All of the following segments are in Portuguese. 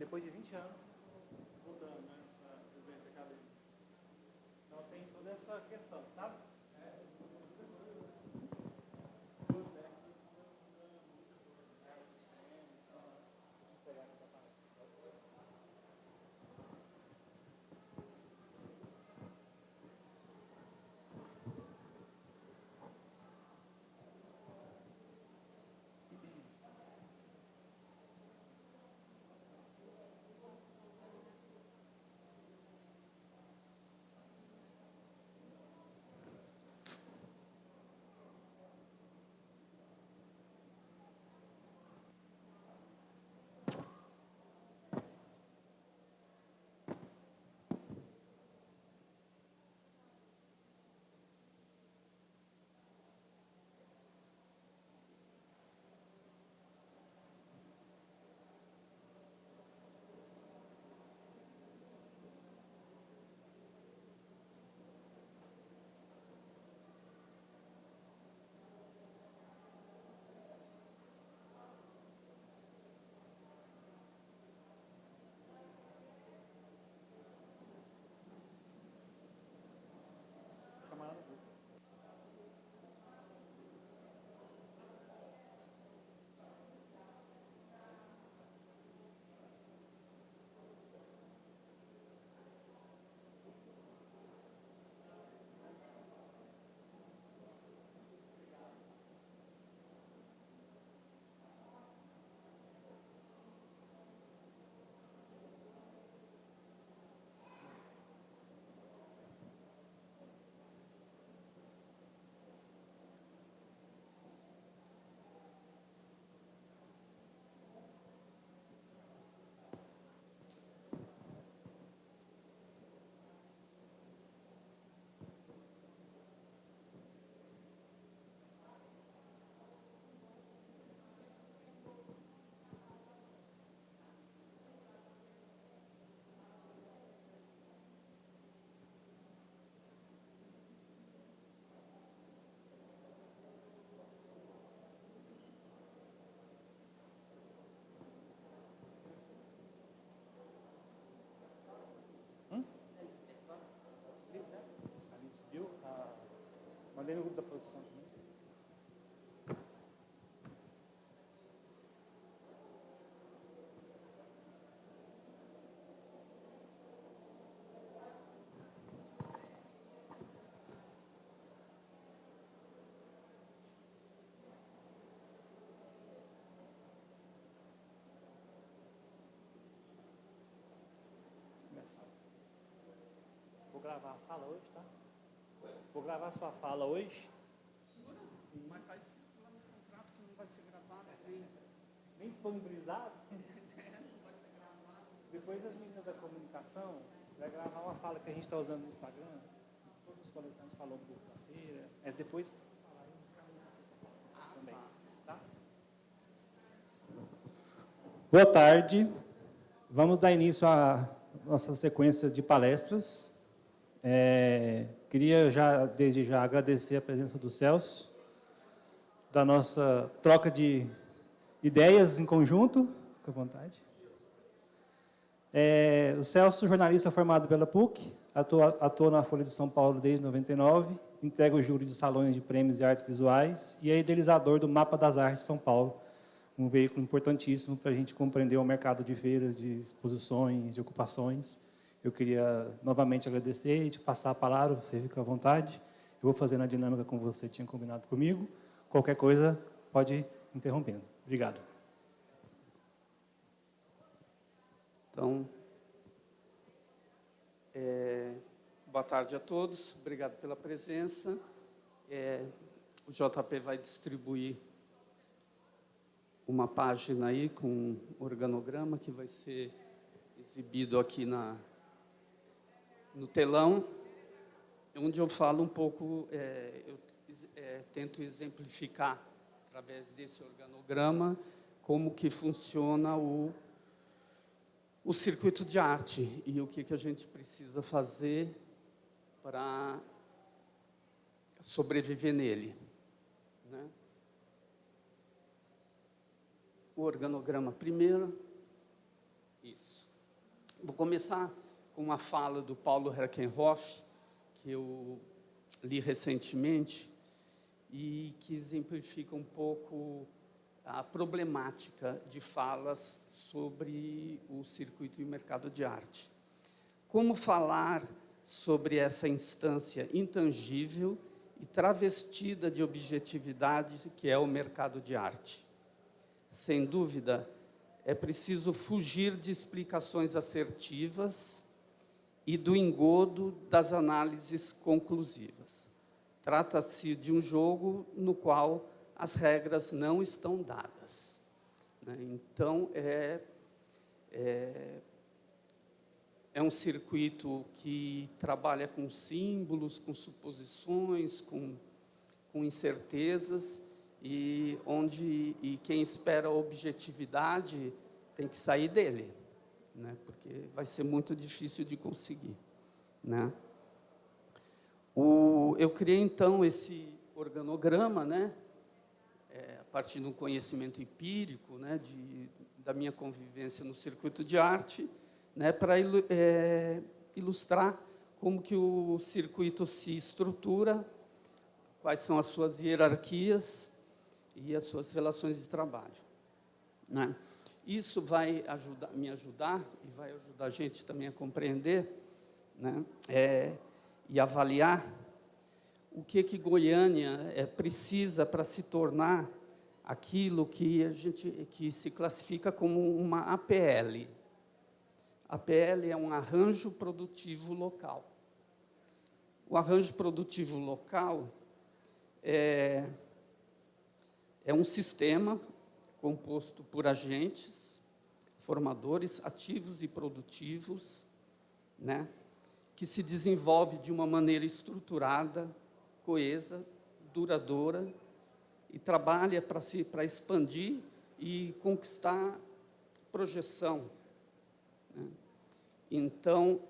depois de 20 anos, voltando, né, para a vivência acadêmica. Então tem toda essa questão, sabe? Chamar no grupo. Alice, viu? Mandei no grupo da produção também. Começar. Vou gravar a fala hoje, tá? Vou gravar a sua fala hoje. Segura? Sim. Mas está escrito lá no contrato que não vai ser gravado. Nem disponibilizado. Não vai ser gravado. Depois as meninas da comunicação vai gravar uma fala que a gente está usando no Instagram. Todos os palestrantes falam um pouco da feira. Mas depois você falar aí, também. Tá? Boa tarde. Vamos dar início à nossa sequência de palestras. Queria desde já agradecer a presença do Celso, da nossa troca de ideias em conjunto. Fique à vontade. O Celso, jornalista formado pela PUC, atua na Folha de São Paulo desde 99, integra o júri de salões de prêmios e artes visuais e é idealizador do Mapa das Artes de São Paulo, um veículo importantíssimo para a gente compreender o mercado de feiras, de exposições, de ocupações. Eu queria novamente agradecer e te passar a palavra, você fica à vontade. Eu vou fazendo a dinâmica como você tinha combinado comigo. Qualquer coisa, pode ir interrompendo. Obrigado. Então, boa tarde a todos, obrigado pela presença. O JP vai distribuir uma página aí com um organograma que vai ser exibido aqui no telão, onde eu falo um pouco, eu tento exemplificar, através desse organograma, como que funciona o circuito de arte e o que a gente precisa fazer para sobreviver nele, né? O organograma primeiro, isso. Vou começar com uma fala do Paulo Herkenhoff, que eu li recentemente, e que exemplifica um pouco a problemática de falas sobre o circuito e o mercado de arte. Como falar sobre essa instância intangível e travestida de objetividade que é o mercado de arte? Sem dúvida, é preciso fugir de explicações assertivas e do engodo das análises conclusivas. Trata-se de um jogo no qual as regras não estão dadas, né? Então, é um circuito que trabalha com símbolos, com suposições, com incertezas, e quem espera objetividade tem que sair dele, né? Porque vai ser muito difícil de conseguir, né? Eu criei, então, esse organograma, né? A partir de um conhecimento empírico, né? Da minha convivência no circuito de arte, né? Para ilustrar como que o circuito se estrutura, quais são as suas hierarquias e as suas relações de trabalho, né? Isso vai me ajudar e vai ajudar a gente também a compreender, né? E avaliar o que Goiânia precisa para se tornar aquilo que se classifica como uma APL. APL é um arranjo produtivo local. O arranjo produtivo local é um sistema composto por agentes, formadores ativos e produtivos, né, que se desenvolve de uma maneira estruturada, coesa, duradoura, e trabalha para expandir e conquistar projeção, né? Então,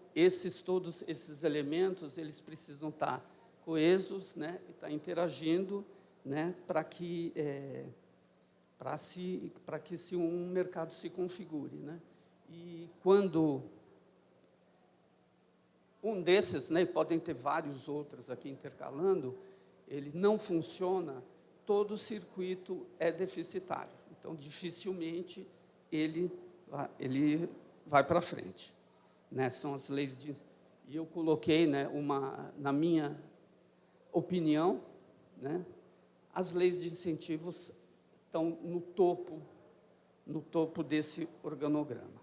todos esses elementos, eles precisam estar coesos, né, e estar interagindo, né, para que um mercado se configure, né? E quando um desses, né, podem ter vários outros aqui intercalando, ele não funciona, todo o circuito é deficitário. Então, dificilmente ele vai para frente, né? São as leis de... E eu coloquei, né, na minha opinião, né, as leis de incentivos estão no topo desse organograma,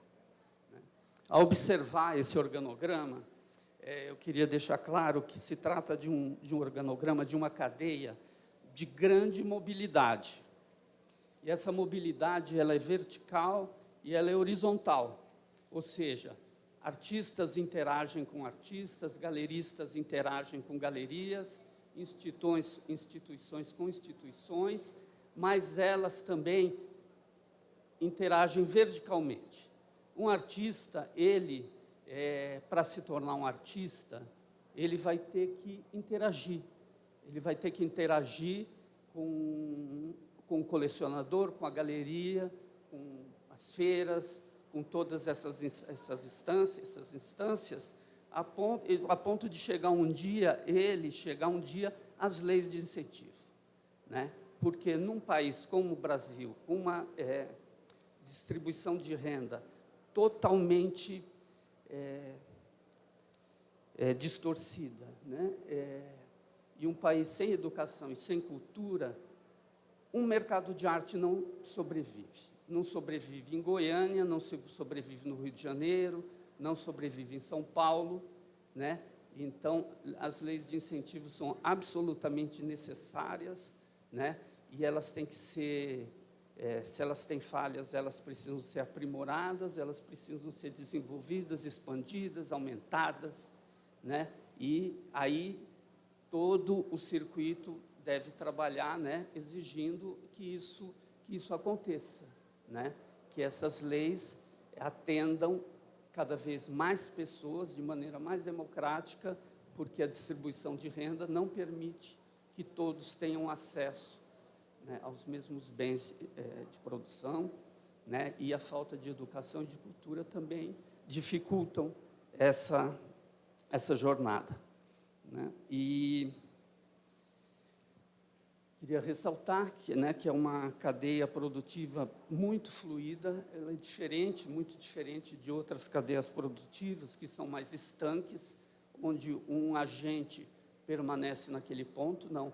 né? Ao observar esse organograma, eu queria deixar claro que se trata de um organograma, de uma cadeia de grande mobilidade. E essa mobilidade, ela é vertical e ela é horizontal, ou seja, artistas interagem com artistas, galeristas interagem com galerias, instituições com instituições, mas elas também interagem verticalmente. Um artista, para se tornar um artista, ele vai ter que interagir. Ele vai ter que interagir com o colecionador, com a galeria, com as feiras, com todas essas instâncias, a ponto de chegar um dia às leis de incentivo, né? Porque num país como o Brasil, com uma distribuição de renda totalmente distorcida, né? E um país sem educação e sem cultura, um mercado de arte não sobrevive. Não sobrevive em Goiânia, não sobrevive no Rio de Janeiro, não sobrevive em São Paulo, né? Então, as leis de incentivo são absolutamente necessárias, né? E elas têm que ser, se elas têm falhas, elas precisam ser aprimoradas, elas precisam ser desenvolvidas, expandidas, aumentadas, né? E aí todo o circuito deve trabalhar, né, exigindo que isso aconteça, né? Que essas leis atendam cada vez mais pessoas de maneira mais democrática, porque a distribuição de renda não permite que todos tenham acesso, né, aos mesmos bens de produção, né? E a falta de educação e de cultura também dificultam essa jornada, né? E queria ressaltar que, né, que é uma cadeia produtiva muito fluida, ela é diferente, muito diferente de outras cadeias produtivas que são mais estanques, onde um agente permanece naquele ponto. Não,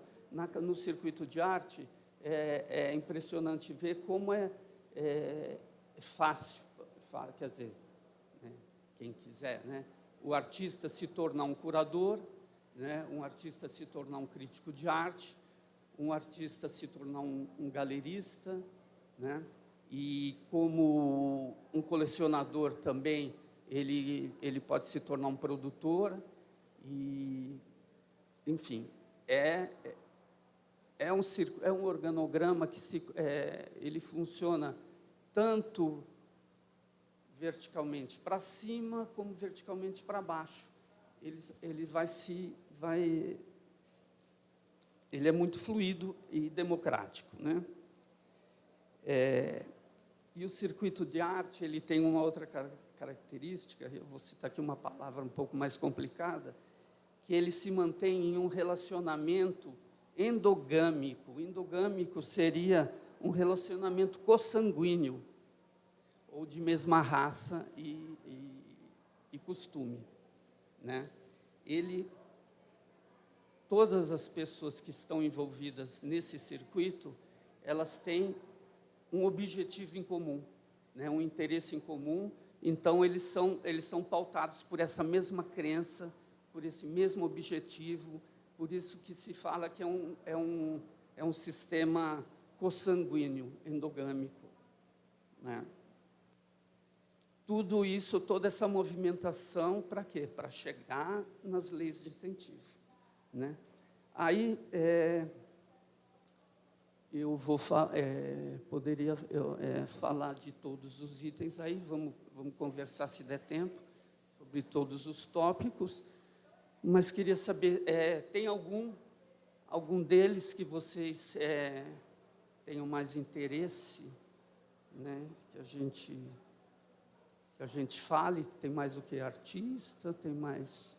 no circuito de arte é impressionante ver como é fácil, quer dizer, né, quem quiser, né, o artista se tornar um curador, né, um artista se tornar um crítico de arte, um artista se tornar um galerista, né? E como um colecionador também, ele pode se tornar um produtor, e, enfim, é um organograma que ele funciona tanto verticalmente para cima como verticalmente para baixo. Ele é muito fluido e democrático, né? E o circuito de arte, ele tem uma outra característica, eu vou citar aqui uma palavra um pouco mais complicada, que ele se mantém em um relacionamento endogâmico. Endogâmico seria um relacionamento consanguíneo, ou de mesma raça e costume, né? Todas as pessoas que estão envolvidas nesse circuito, elas têm um objetivo em comum, né, um interesse em comum. Então, eles são pautados por essa mesma crença, por esse mesmo objetivo. Por isso que se fala que é um sistema consanguíneo, endogâmico, né? Tudo isso, toda essa movimentação, para quê? Para chegar nas leis de incentivo, né? Aí eu poderia falar de todos os itens aí, vamos conversar, se der tempo, sobre todos os tópicos, mas queria saber, tem algum deles que vocês tenham mais interesse, né, que a gente fale? Tem mais o que? Artista, tem mais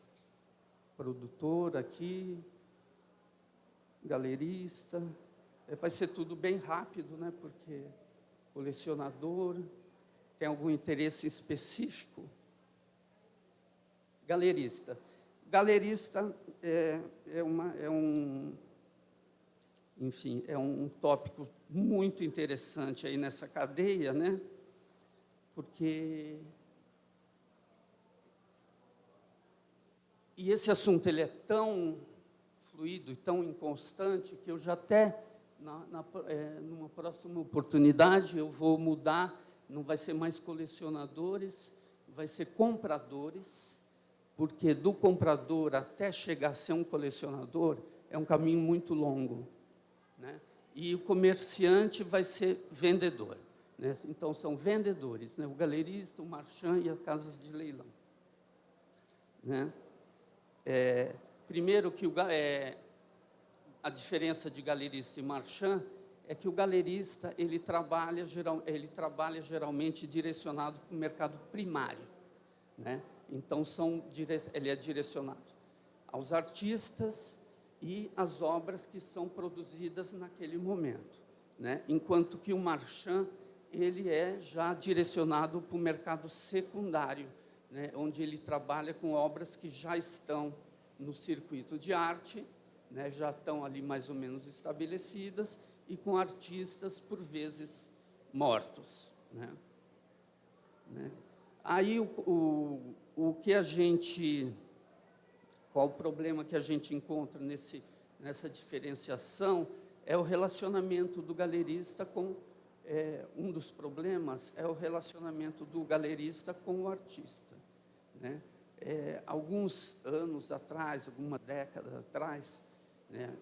produtor aqui, galerista. Vai ser tudo bem rápido, né? Porque colecionador, tem algum interesse específico? Galerista. Galerista enfim, é um tópico muito interessante aí nessa cadeia, né? Porque esse assunto ele é tão fluido e tão inconstante que eu já até, numa próxima oportunidade, eu vou mudar, não vai ser mais colecionadores, vai ser compradores, porque do comprador até chegar a ser um colecionador é um caminho muito longo, né? E o comerciante vai ser vendedor, né? Então, são vendedores, né? O galerista, o marchand e as casas de leilão, né? Primeiro que a diferença de galerista e marchand é que o galerista ele trabalha geralmente direcionado para o mercado primário, né? Então ele é direcionado aos artistas e às obras que são produzidas naquele momento, né? Enquanto que o marchand ele é já direcionado para o mercado secundário, né, onde ele trabalha com obras que já estão no circuito de arte, né, já estão ali mais ou menos estabelecidas, e com artistas, por vezes, mortos, né? Aí, qual o problema que a gente encontra nessa diferenciação é o relacionamento do galerista com... um dos problemas é o relacionamento do galerista com o artista, né? Alguns anos atrás, alguma década atrás, né,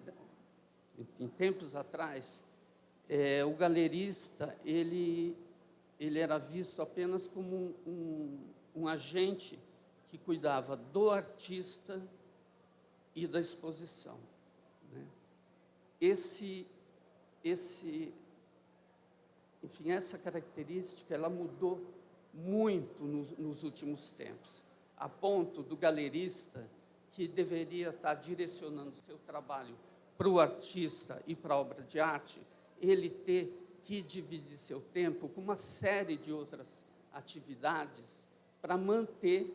em tempos atrás, o galerista ele era visto apenas como um agente que cuidava do artista e da exposição, né? enfim, essa característica ela mudou muito nos últimos tempos, a ponto do galerista, que deveria estar direcionando o seu trabalho para o artista e para a obra de arte, ele ter que dividir seu tempo com uma série de outras atividades para manter,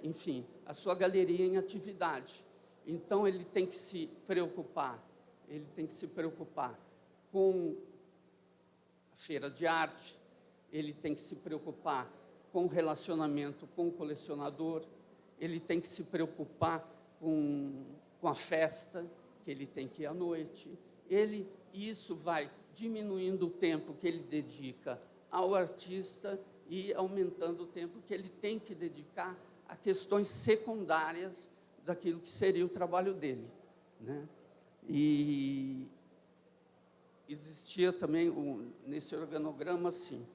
enfim, a sua galeria em atividade. Então, ele tem que se preocupar com a feira de arte, ele tem que se preocupar com o relacionamento com o colecionador, ele tem que se preocupar com a festa, que ele tem que ir à noite. Isso vai diminuindo o tempo que ele dedica ao artista e aumentando o tempo que ele tem que dedicar a questões secundárias daquilo que seria o trabalho dele, né? E existia também, nesse organograma, assim,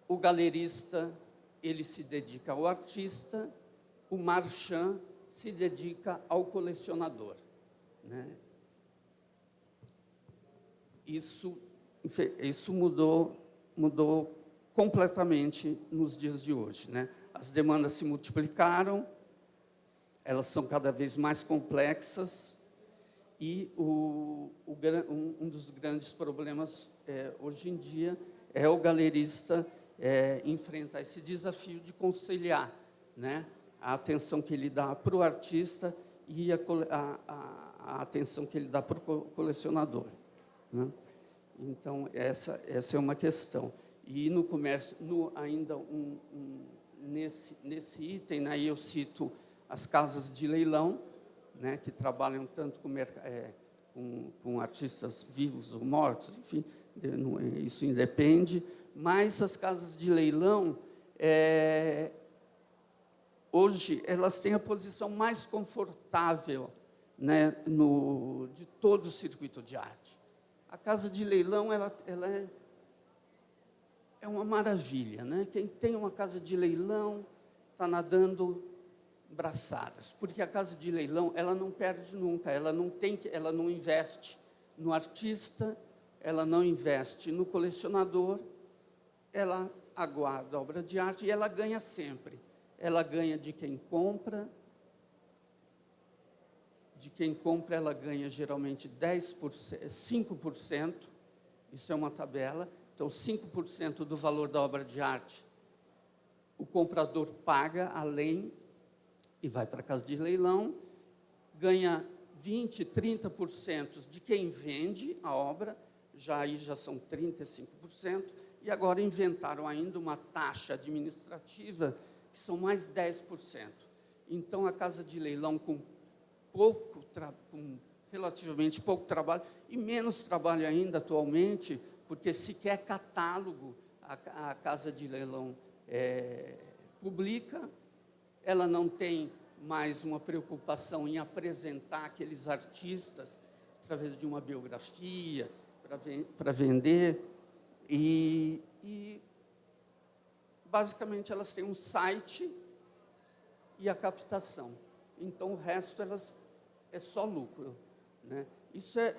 o galerista, ele se dedica ao artista, o marchand se dedica ao colecionador, né? Isso mudou completamente nos dias de hoje, né? As demandas se multiplicaram, elas são cada vez mais complexas e um dos grandes problemas hoje em dia é o galerista enfrentar esse desafio de conciliar, né, a atenção que ele dá para o artista e a atenção que ele dá para o colecionador, né? Então, essa é uma questão. E no comércio, ainda nesse item, né, eu cito as casas de leilão, né, que trabalham tanto com artistas vivos ou mortos, enfim, isso independe, mas as casas de leilão, hoje, elas têm a posição mais confortável, né, de todo o circuito de arte. A casa de leilão, ela é uma maravilha, né? Quem tem uma casa de leilão está nadando braçadas, porque a casa de leilão, ela não perde nunca, ela não investe no artista, ela não investe no colecionador, ela aguarda a obra de arte e ela ganha sempre. Ela ganha de quem compra, ela ganha geralmente 5%, isso é uma tabela, então 5% do valor da obra de arte o comprador paga além e vai para a casa de leilão, ganha 20%, 30% de quem vende a obra, aí já são 35%, e agora inventaram ainda uma taxa administrativa que são mais 10%. Então, a casa de leilão com relativamente pouco trabalho, e menos trabalho ainda atualmente, porque sequer catálogo a casa de leilão publica, ela não tem mais uma preocupação em apresentar aqueles artistas através de uma biografia para vender, e basicamente elas têm um site e a captação. Então, o resto é só lucro, né? Isso é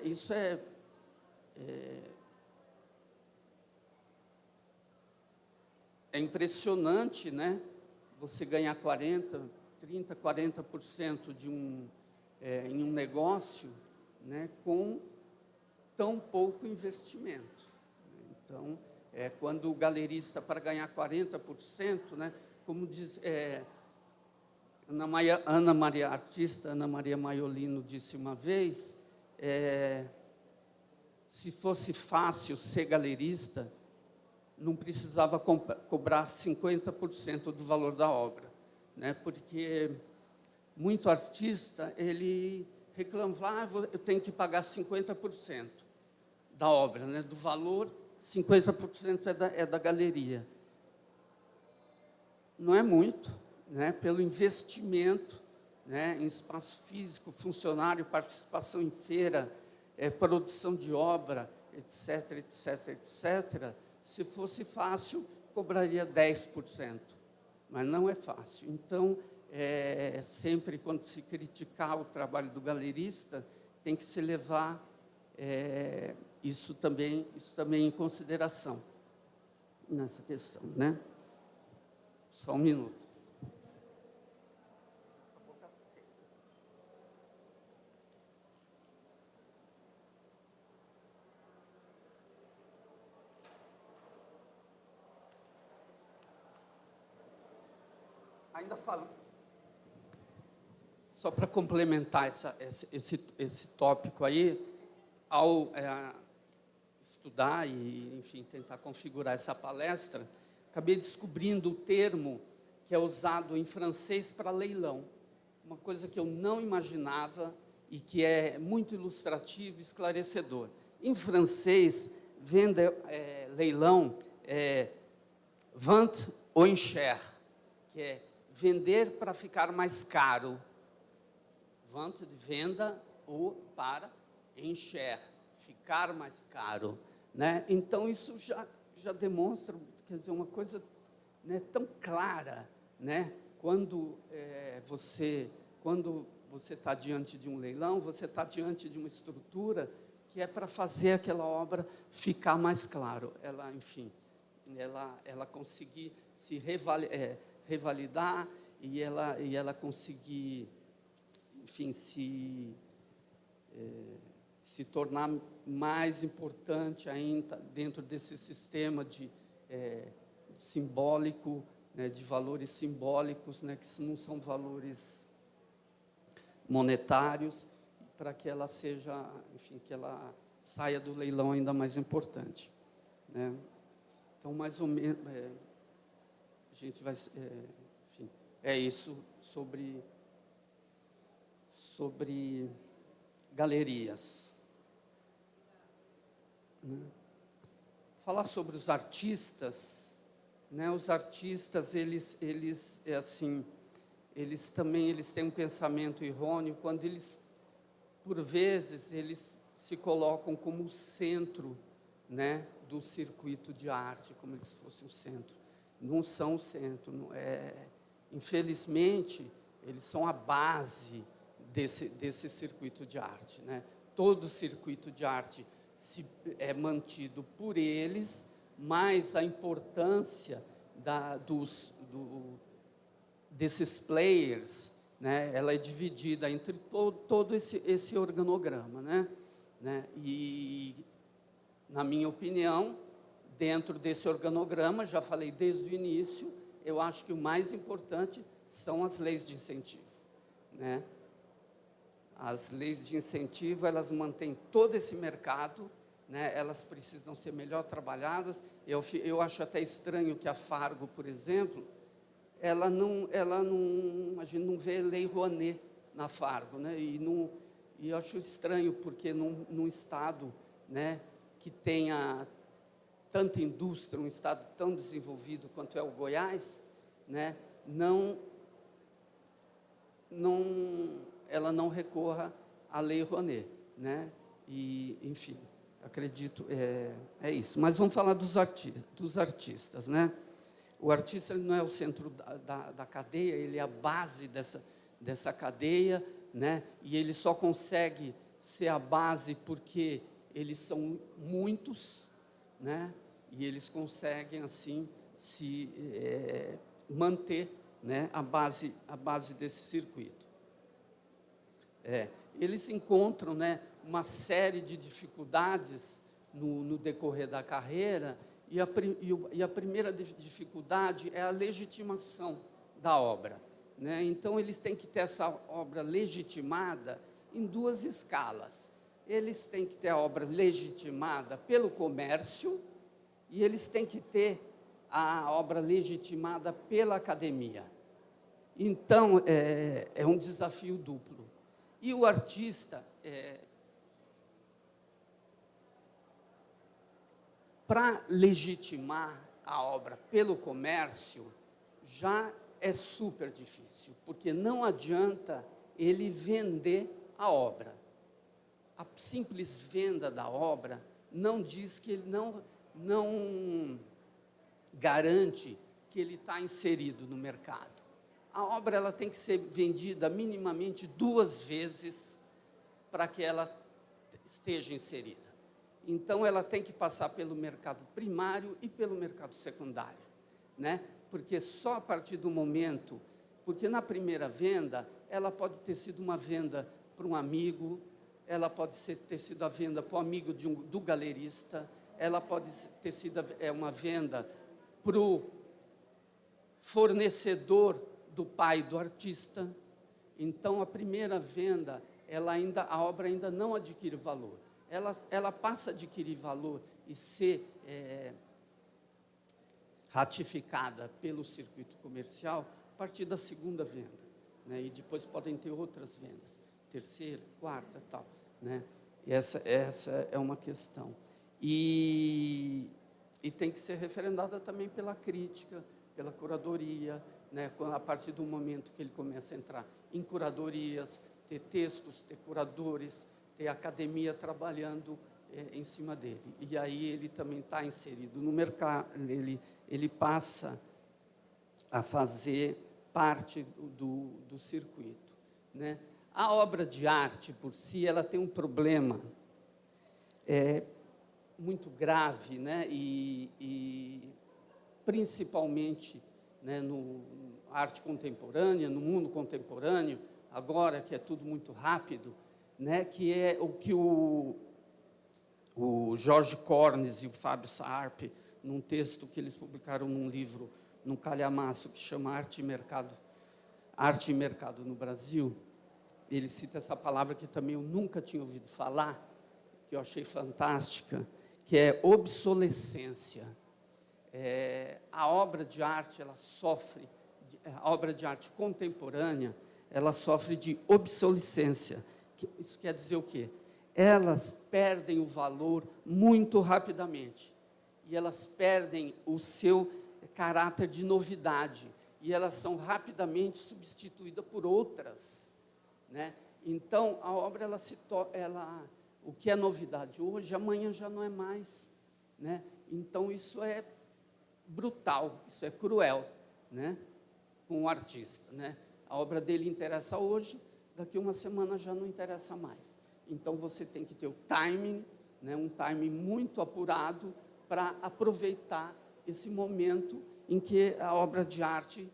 impressionante, né? Você ganhar 30%, 40% em um negócio, né, com tão pouco investimento. Então, quando o galerista, para ganhar 40%, né, como diz... a artista Ana Maria Maiolino disse uma vez, se fosse fácil ser galerista, não precisava cobrar 50% do valor da obra, né? Porque muito artista, ele reclama, eu tenho que pagar 50% da obra, né? Do valor, 50% é da galeria. Não é muito, né, pelo investimento, né, em espaço físico, funcionário, participação em feira, produção de obra, etc., etc., etc. Se fosse fácil, cobraria 10%, mas não é fácil. Então, sempre quando se criticar o trabalho do galerista, tem que se levar isso também em consideração nessa questão, né? Só um minuto. Ainda falo. Só para complementar esse tópico aí, ao estudar e, enfim, tentar configurar essa palestra, acabei descobrindo o termo que é usado em francês para leilão. Uma coisa que eu não imaginava e que é muito ilustrativo e esclarecedor. Em francês, leilão é vente aux enchères, que é vender para ficar mais caro. Vente de venda ou para encher, ficar mais caro, né? Então isso já demonstra, quer dizer, uma coisa, né, tão clara, né? Quando você está diante de um leilão, você está diante de uma estrutura que é para fazer aquela obra ficar mais claro. Ela, enfim, ela conseguir se revalidar e ela conseguir, enfim, se tornar mais importante ainda dentro desse sistema simbólico, né, de valores simbólicos, né, que não são valores monetários, para que ela seja, enfim, que ela saia do leilão ainda mais importante, né? Então, mais ou menos, a gente vai, enfim, é isso sobre galerias, né? Falar sobre os artistas, né? Os artistas, eles têm um pensamento errôneo quando eles, por vezes, eles se colocam como o centro, né, do circuito de arte, como eles fossem o centro. Não são o centro, infelizmente, eles são a base desse circuito de arte, né? Todo o circuito de arte é mantido por eles, mas a importância desses players, né, ela é dividida entre todo esse organograma, né? E, na minha opinião, dentro desse organograma, já falei desde o início, eu acho que o mais importante são as leis de incentivo, né? As leis de incentivo, elas mantêm todo esse mercado, né? Elas precisam ser melhor trabalhadas. Eu acho até estranho que a Fargo, por exemplo, a gente não vê lei Rouanet na Fargo, né? E eu acho estranho, porque num estado, né, que tenha tanta indústria, um estado tão desenvolvido quanto é o Goiás, né, ela não recorra à lei Rouanet, né? E, enfim, acredito, é isso. Mas vamos falar dos artistas, né? O artista, ele não é o centro da cadeia, ele é a base dessa cadeia, né? E ele só consegue ser a base porque eles são muitos, né? E eles conseguem, assim, se manter, né, a base desse circuito. Eles encontram, né, uma série de dificuldades no decorrer da carreira, e a primeira dificuldade é a legitimação da obra, né? Então, eles têm que ter essa obra legitimada em duas escalas. Eles têm que ter a obra legitimada pelo comércio e eles têm que ter a obra legitimada pela academia. Então, é um desafio duplo. E o artista, para legitimar a obra pelo comércio, já é super difícil, porque não adianta ele vender a obra. A simples venda da obra não diz que ele não garante que ele está inserido no mercado. A obra, ela tem que ser vendida minimamente 2 vezes para que ela esteja inserida. Então, ela tem que passar pelo mercado primário e pelo mercado secundário, né? Porque só a partir do momento... Porque na primeira venda, ela pode ter sido uma venda para um amigo, ela pode ter sido a venda para o amigo do galerista, ela pode ter sido uma venda para o fornecedor do pai do artista. Então, a primeira venda, a obra ainda não adquire valor. Ela passa a adquirir valor e ser ratificada pelo circuito comercial a partir da segunda venda, né? E depois podem ter outras vendas, terceira, quarta, tal, né? E essa é uma questão. E tem que ser referendada também pela crítica, pela curadoria, né? A partir do momento que ele começa a entrar em curadorias, ter textos, ter curadores, ter academia trabalhando em cima dele. E aí ele também está inserido no mercado, ele passa a fazer parte do circuito, né? A obra de arte, por si, ela tem um problema muito grave, né? E principalmente, né, no arte contemporânea, no mundo contemporâneo, agora que é tudo muito rápido, né, que é o que o Jorge Cornes e o Fábio Saarp, num texto que eles publicaram num livro, num calhamaço, que chama Arte e Mercado no Brasil, ele cita essa palavra que também eu nunca tinha ouvido falar, que eu achei fantástica, que é obsolescência. A obra de arte, a obra de arte contemporânea, ela sofre de obsolescência. Isso quer dizer o quê? Elas perdem o valor muito rapidamente. E elas perdem o seu caráter de novidade. E elas são rapidamente substituídas por outras, né? Então, a obra, o que é novidade hoje, amanhã já não é mais, né? Então, isso é brutal, isso é cruel, né, com o artista, né? A obra dele interessa hoje, daqui uma semana já não interessa mais. Então, você tem que ter o timing, né, um timing muito apurado para aproveitar esse momento em que a obra de arte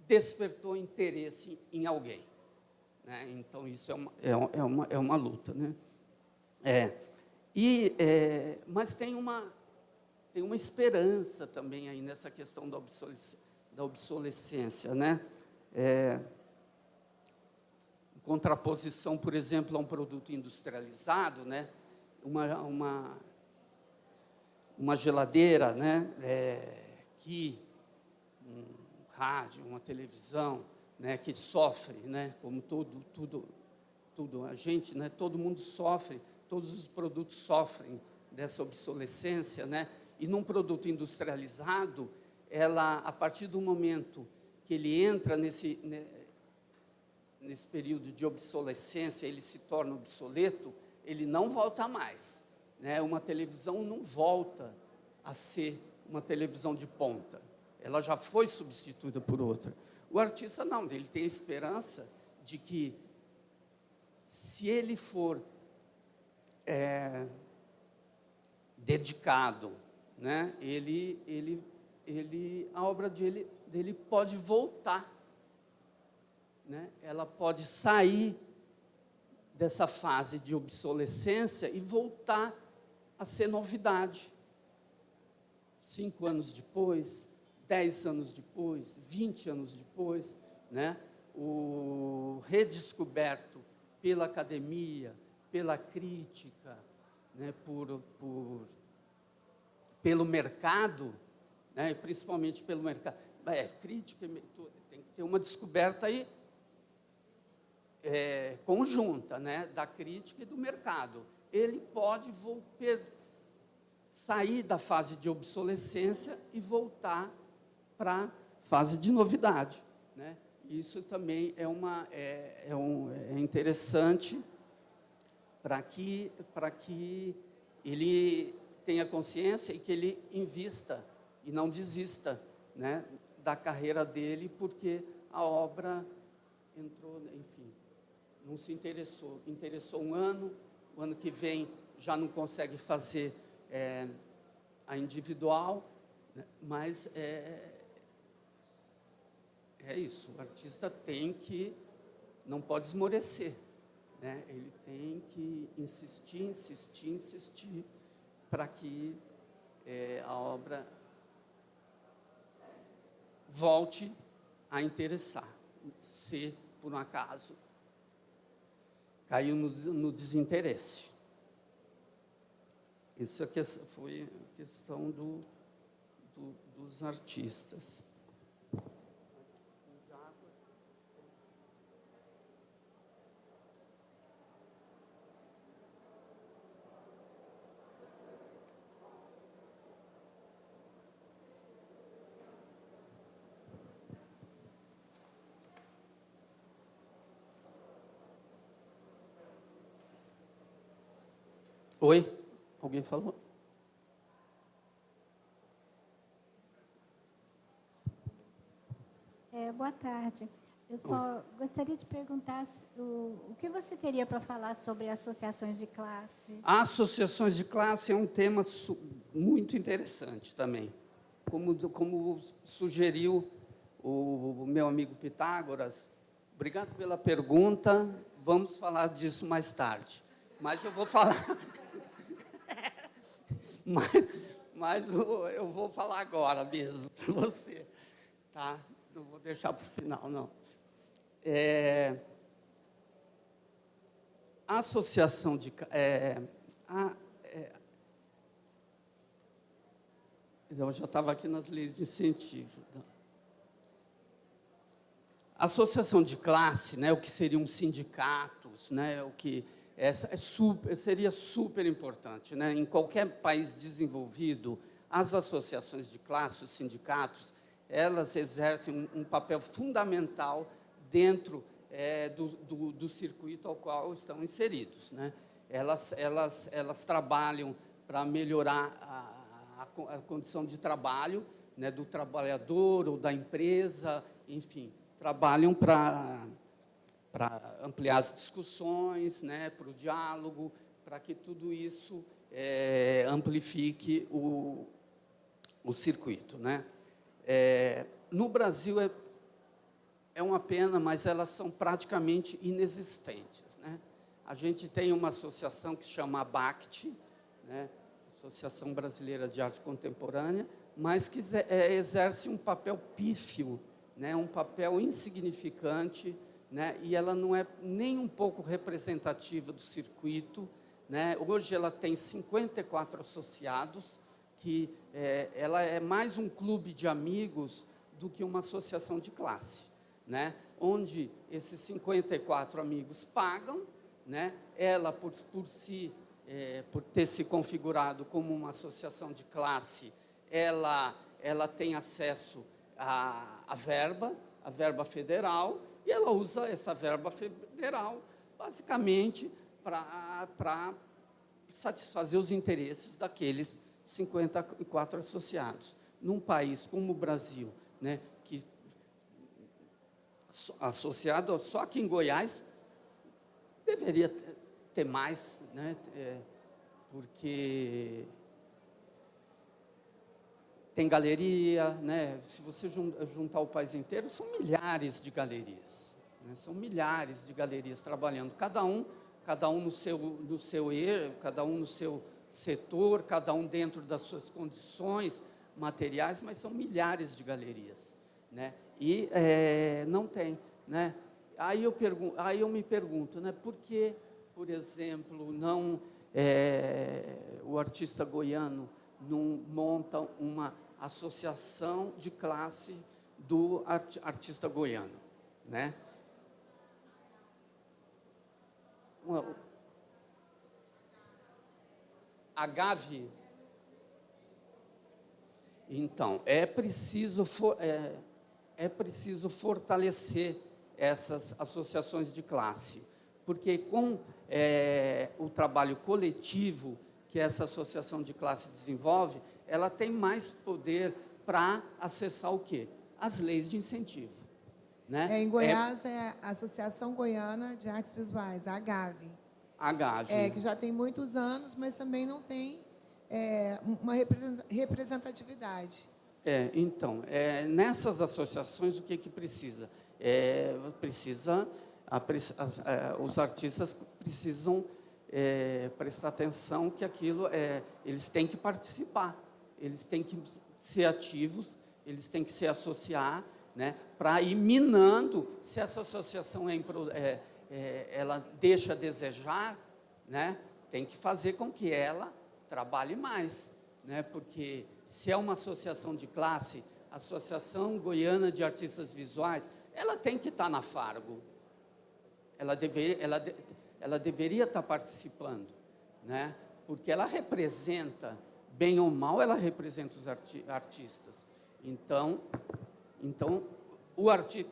despertou interesse em alguém, né? Então, isso é uma luta, né? Mas tem uma esperança também aí nessa questão da obsolescência, né? Em contraposição, por exemplo, a um produto industrializado, né? Uma geladeira, né? Um rádio, uma televisão, né? Que sofre, né? Como tudo a gente, né? Todo mundo sofre, todos os produtos sofrem dessa obsolescência, né? E num produto industrializado, a partir do momento que ele entra nesse período de obsolescência, ele se torna obsoleto, ele não volta mais, né? Uma televisão não volta a ser uma televisão de ponta. Ela já foi substituída por outra. O artista não, ele tem a esperança de que, se ele for dedicado, né, a obra dele pode voltar, né? Ela pode sair dessa fase de obsolescência e voltar a ser novidade. 5 anos depois, 10 anos depois, 20 anos depois, né? O redescoberto pela academia, pela crítica, né? Pelo mercado, né? Principalmente pelo mercado. Crítica tem que ter uma descoberta aí conjunta, né? Da crítica e do mercado. Ele pode sair da fase de obsolescência e voltar para a fase de novidade, né? Isso também é interessante para que ele tenha consciência e que ele invista e não desista, né, da carreira dele, porque a obra entrou, enfim, não se interessou um ano, o ano que vem já não consegue fazer a individual, né? Mas é isso, o artista não pode esmorecer, né? Ele tem que insistir para que a obra volte a interessar, se por um acaso caiu no desinteresse. Isso aqui foi a questão dos artistas. Oi? Alguém falou? Boa tarde. Eu só gostaria de perguntar o que você teria para falar sobre associações de classe? Associações de classe é um tema muito interessante também. Como sugeriu o meu amigo Pitágoras, obrigado pela pergunta, vamos falar disso mais tarde. Mas eu vou falar... mas eu vou falar agora mesmo para você, tá? Não vou deixar para o final, não. A associação de... eu já estava aqui nas leis de incentivo. A associação de classe, né, o que seriam sindicatos, né, o que seria super importante, né? Em qualquer país desenvolvido, as associações de classe, os sindicatos, elas exercem um papel fundamental dentro do circuito ao qual estão inseridos, né? Elas trabalham para melhorar a condição de trabalho, né, do trabalhador ou da empresa, enfim, trabalham para ampliar as discussões, né, para o diálogo, para que tudo isso amplifique o circuito, né? No Brasil é uma pena, mas elas são praticamente inexistentes, né? A gente tem uma associação que se chama ABACT, né, Associação Brasileira de Arte Contemporânea, mas que exerce um papel pífio, né, um papel insignificante, né, e ela não é nem um pouco representativa do circuito, né? Hoje ela tem 54 associados, que ela é mais um clube de amigos do que uma associação de classe, né? Onde esses 54 amigos pagam, né? Ela, por ter se configurado como uma associação de classe, ela tem acesso à verba federal, e ela usa essa verba federal, basicamente, para satisfazer os interesses daqueles 54 associados. Num país como o Brasil, né, que associado só aqui em Goiás, deveria ter mais, né, porque tem galeria, né? Se você juntar o país inteiro, são milhares de galerias, né? São milhares de galerias trabalhando, cada um no seu cada um no seu setor, cada um dentro das suas condições materiais, mas são milhares de galerias, né? E não tem, né? Aí eu me pergunto, né? Por que, por exemplo, o artista goiano não monta uma associação de classe do artista goiano, né? A Gavi. Então, é preciso fortalecer essas associações de classe, porque com o trabalho coletivo que essa associação de classe desenvolve, ela tem mais poder para acessar o quê? As leis de incentivo, né? Em Goiás é a Associação Goiana de Artes Visuais, a AGAVE. A Gávea. que já tem muitos anos, mas também não tem uma representatividade. Então, nessas associações, o que precisa? Os artistas precisam prestar atenção que aquilo eles têm que participar, eles têm que ser ativos, eles têm que se associar, né, para ir minando. Se essa associação ela deixa a desejar, né, tem que fazer com que ela trabalhe mais, né, porque se é uma associação de classe, a Associação Goiana de Artistas Visuais, ela tem que estar na Fargo, ela deveria estar participando, né, porque ela representa, bem ou mal, ela representa os artistas. Então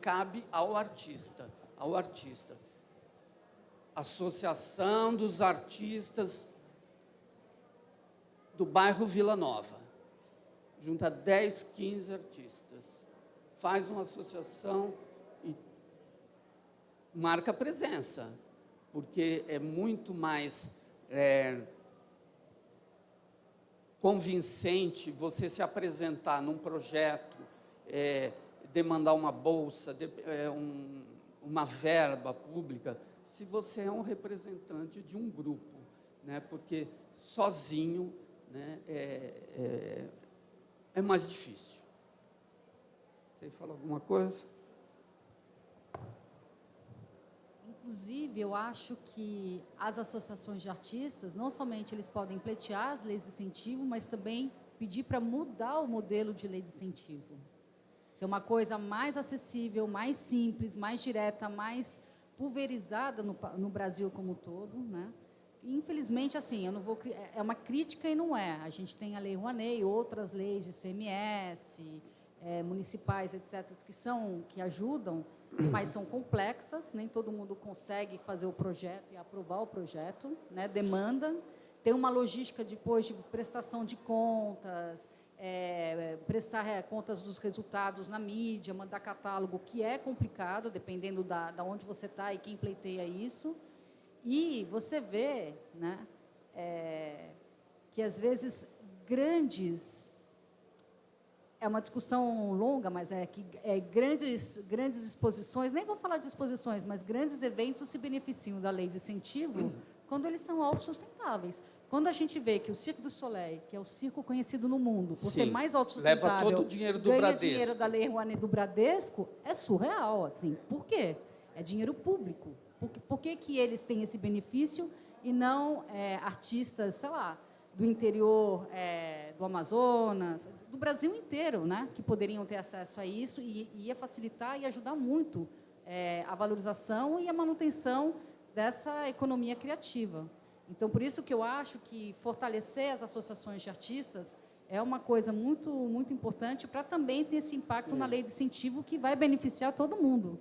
cabe ao artista. Associação dos Artistas do bairro Vila Nova. Junta 10, 15 artistas. Faz uma associação e marca presença, porque é muito mais convincente você se apresentar num projeto, demandar uma bolsa, uma verba pública, se você é um representante de um grupo, né? Porque sozinho, né, é mais difícil. Você fala alguma coisa? Inclusive, eu acho que as associações de artistas, não somente eles podem pleitear as leis de incentivo, mas também pedir para mudar o modelo de lei de incentivo. Ser uma coisa mais acessível, mais simples, mais direta, mais pulverizada no Brasil como um todo, né? Infelizmente, assim, eu não vou, é uma crítica e não é. A gente tem a Lei Rouanet e outras leis de ICMS, municipais, etc., que ajudam, mas são complexas, nem todo mundo consegue fazer o projeto e aprovar o projeto, né? Demanda, tem uma logística depois de prestação de contas, prestar contas dos resultados na mídia, mandar catálogo, que é complicado, dependendo da onde você está e quem pleiteia isso. E você vê, né, que, às vezes, é uma discussão longa, mas grandes exposições, nem vou falar de exposições, mas grandes eventos se beneficiam da lei de incentivo quando eles são autossustentáveis. Quando a gente vê que o Cirque du Soleil, que é o circo conhecido no mundo, por ser mais autossustentável, leva todo o dinheiro do ganha Bradesco. dinheiro da Lei Rouanet do Bradesco, é surreal, assim. Por quê? É dinheiro público. Por que eles têm esse benefício e não artistas, sei lá, do interior do Amazonas, do Brasil inteiro, né, que poderiam ter acesso a isso e ia facilitar e ajudar muito a valorização e a manutenção dessa economia criativa. Então, por isso que eu acho que fortalecer as associações de artistas é uma coisa muito, muito importante para também ter esse impacto na lei de incentivo que vai beneficiar todo mundo.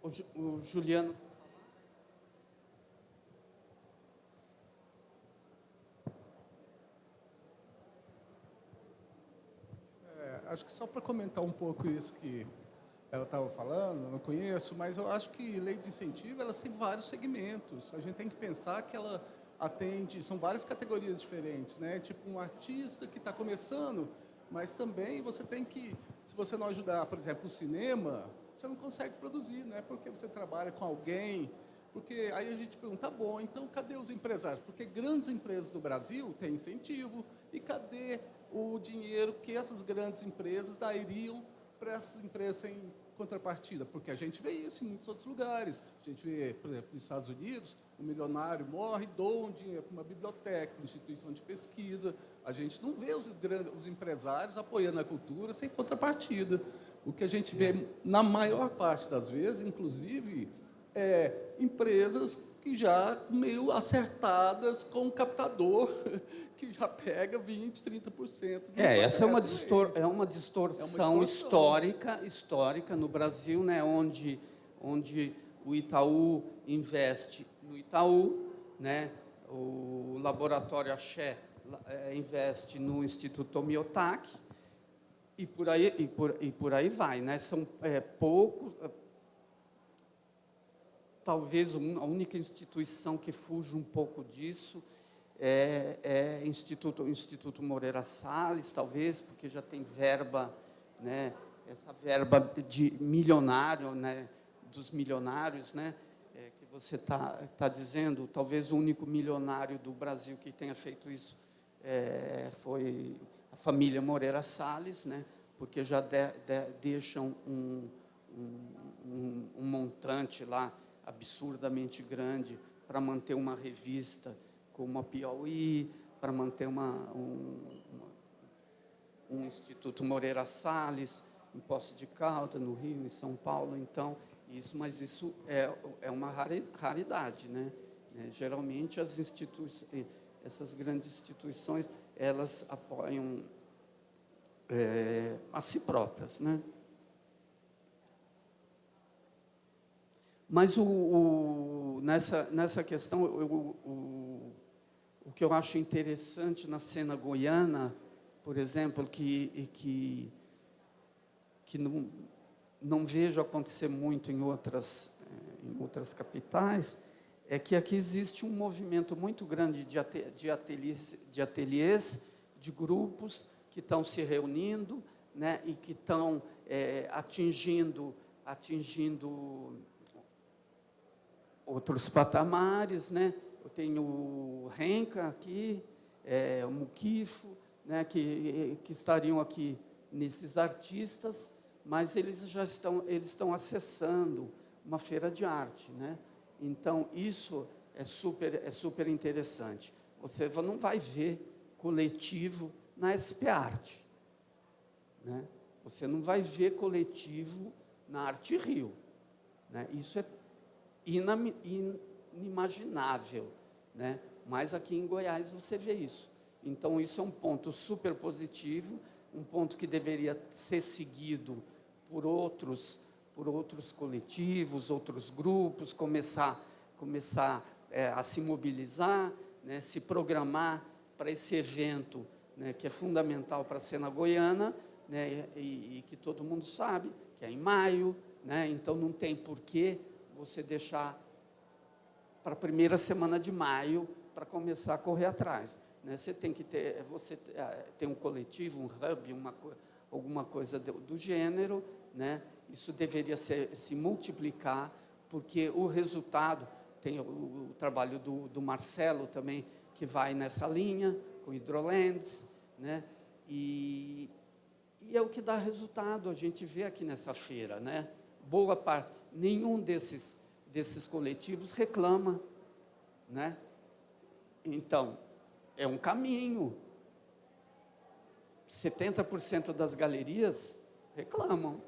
O Juliano... Acho que só para comentar um pouco isso que ela estava falando, eu não conheço, mas eu acho que lei de incentivo, elas têm vários segmentos. A gente tem que pensar que ela atende, são várias categorias diferentes, né? Tipo um artista que está começando, mas também você tem que, se você não ajudar, por exemplo, o cinema, você não consegue produzir, né? Porque você trabalha com alguém, porque aí a gente pergunta, tá bom, então cadê os empresários? Porque grandes empresas do Brasil têm incentivo, e cadê o dinheiro que essas grandes empresas dariam para essas empresas sem contrapartida? Porque a gente vê isso em muitos outros lugares. A gente vê, por exemplo, nos Estados Unidos, um milionário morre, doa um dinheiro para uma biblioteca, uma instituição de pesquisa. A gente não vê os empresários apoiando a cultura sem contrapartida. O que a gente vê, na maior parte das vezes, inclusive, empresas que já meio acertadas com o captador, que já pega 20%, 30%. Essa é uma distorção histórica no Brasil, né, onde o Itaú investe no Itaú, né, o Laboratório Axé investe no Instituto Tomiotaki, e por aí vai, né? São poucos. talvez a única instituição que fuja um pouco disso é o Instituto Moreira Salles, talvez, porque já tem verba, né, essa verba de milionário, né, dos milionários, né, que você tá dizendo, talvez o único milionário do Brasil que tenha feito isso foi a família Moreira Salles, né, porque já deixam um montante lá absurdamente grande para manter uma revista como a Piauí, para manter um Instituto Moreira Salles, em Poços de Caldas, no Rio, em São Paulo. Então, mas isso é uma raridade, né? Geralmente, essas grandes instituições, elas apoiam a si próprias, né? Mas nessa questão, o que eu acho interessante na cena goiana, por exemplo, que não vejo acontecer muito em outras capitais, é que aqui existe um movimento muito grande de ateliês, de grupos que estão se reunindo, né, e que estão atingindo outros patamares, né? Eu tenho o Renca aqui, o Muquifo, né, que estariam aqui nesses artistas, mas eles estão acessando uma feira de arte, né? Então isso é super interessante. Você não vai ver coletivo na SP Arte, né? Você não vai ver coletivo na Arte Rio, né? Isso é inimaginável, né? Mas aqui em Goiás você vê isso. Então isso é um ponto super positivo, um ponto que deveria ser seguido por outros coletivos, outros grupos, começar a se mobilizar, né? Se programar para esse evento, né? Que é fundamental para a cena goiana, né? E que todo mundo sabe que é em maio, né? Então não tem porquê você deixar para a primeira semana de maio para começar a correr atrás, né? Você tem que ter, tem um coletivo, um hub, alguma coisa do gênero, né? Isso deveria se multiplicar, porque o resultado, tem o trabalho do Marcelo também, que vai nessa linha, com Hidrolands, né? E é o que dá resultado, a gente vê aqui nessa feira, né? Boa parte, nenhum desses coletivos reclama, né? Então, é um caminho. 70% das galerias reclamam.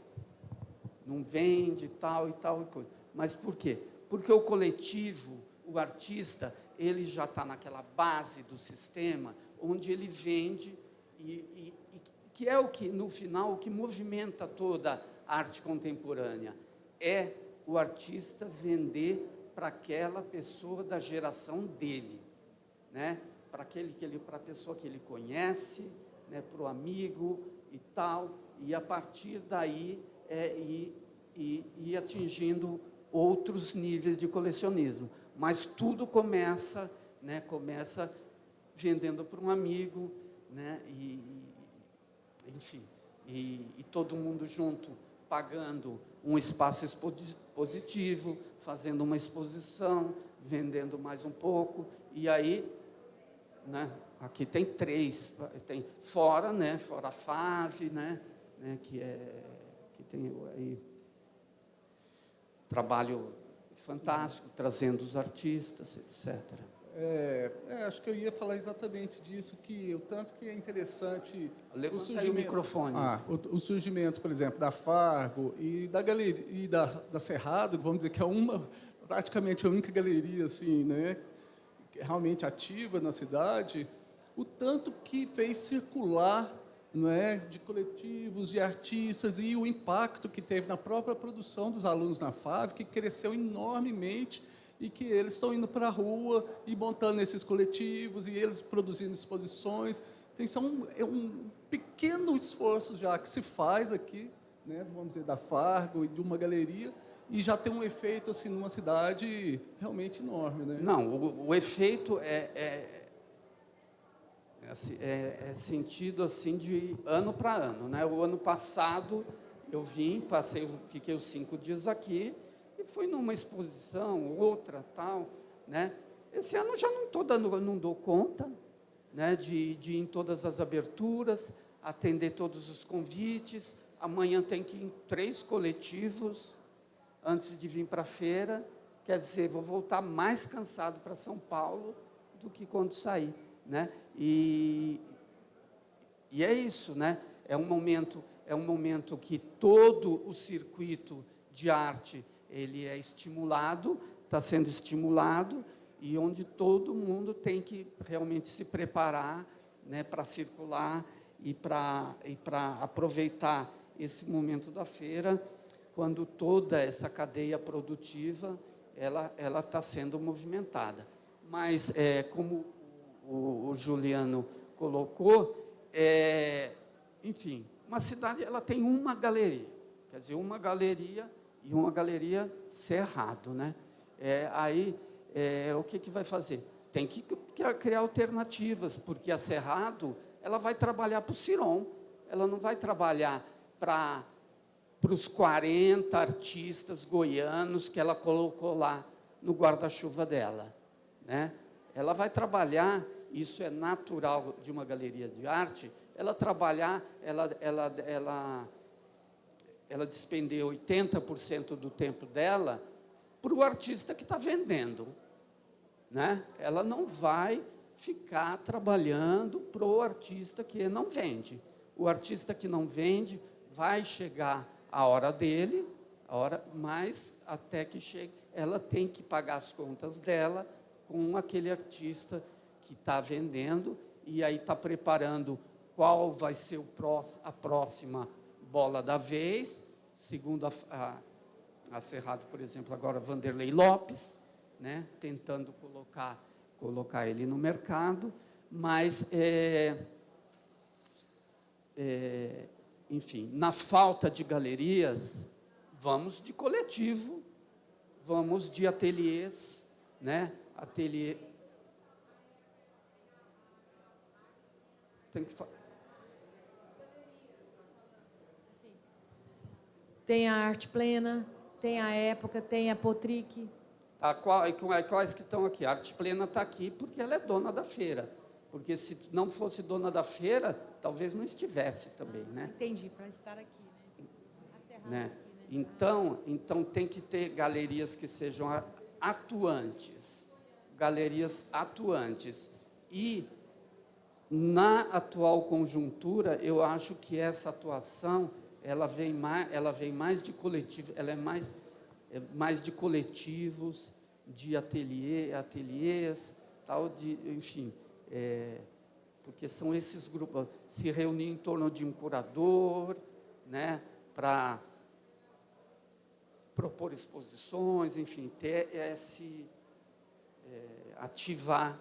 Não vende, tal e tal coisa. Mas por quê? Porque o coletivo, o artista, ele já está naquela base do sistema, onde ele vende, e que é o que, no final, o que movimenta toda a arte contemporânea. É o artista vender para aquela pessoa da geração dele, né? Para a pessoa que ele conhece, né? Para o amigo e tal, e a partir daí ir atingindo outros níveis de colecionismo. Mas tudo começa, né? Começa vendendo para um amigo, né? Enfim, e todo mundo junto, pagando um espaço expositivo, fazendo uma exposição, vendendo mais um pouco, e aí, né, aqui tem 3, tem fora, né, fora a FAV, né, que tem aí trabalho fantástico, trazendo os artistas, etc. Acho que eu ia falar exatamente disso, que o tanto que é interessante Levanta aí o microfone. O surgimento, por exemplo, da Fargo e da galeria e da Cerrado, vamos dizer que é praticamente a única galeria assim, né, realmente ativa na cidade, o tanto que fez circular, não é, de coletivos, de artistas, e o impacto que teve na própria produção dos alunos na FAV, que cresceu enormemente, e que eles estão indo para a rua e montando esses coletivos, e eles produzindo exposições. Então, isso é um pequeno esforço já que se faz aqui, né, vamos dizer, da Fargo e de uma galeria, e já tem um efeito assim numa cidade realmente enorme, né? Não, o efeito é sentido assim de ano para ano, né? O ano passado eu fiquei os 5 dias aqui e fui numa exposição, outra, tal, né? Esse ano já não dou conta, né? De ir em todas as aberturas, atender todos os convites. Amanhã tem que ir em 3 coletivos antes de vir para a feira. Quer dizer, vou voltar mais cansado para São Paulo do que quando saí, né? E é isso, né? É um momento que todo o circuito de arte ele é estimulado, está sendo estimulado, e onde todo mundo tem que realmente se preparar, né, para circular e para aproveitar esse momento da feira, quando toda essa cadeia produtiva ela está sendo movimentada. Mas, como o Juliano colocou, enfim, uma cidade ela tem uma galeria, quer dizer, uma galeria e uma galeria cerrado, né? Aí, o que vai fazer? Tem que criar alternativas, porque a Cerrado ela vai trabalhar para o Ciron, ela não vai trabalhar para os 40 artistas goianos que ela colocou lá no guarda-chuva dela, né? Ela vai trabalhar, isso é natural de uma galeria de arte, ela despender 80% do tempo dela para o artista que está vendendo, né? Ela não vai ficar trabalhando para o artista que não vende. O artista que não vende vai chegar a hora dele, mas até que chegue, ela tem que pagar as contas dela com aquele artista que está vendendo, e aí está preparando qual vai ser a próxima bola da vez, segundo a Cerrado, por exemplo, agora Vanderlei Lopes, né, tentando colocar ele no mercado, mas, enfim, na falta de galerias, vamos de coletivo, vamos de ateliês, né, tem que Tem a Arte Plena, tem a Época, tem a Potric. Quais que estão aqui? A Arte Plena está aqui porque ela é dona da feira. Porque se não fosse dona da feira, talvez não estivesse também, né? Entendi, para estar aqui, né? Então tem que ter galerias que sejam atuantes, galerias atuantes. E na atual conjuntura, eu acho que essa atuação ela vem mais de coletivo, ela é mais de coletivos, de ateliês, tal, enfim, porque são esses grupos, se reunir em torno de um curador, né, para propor exposições, enfim, ativar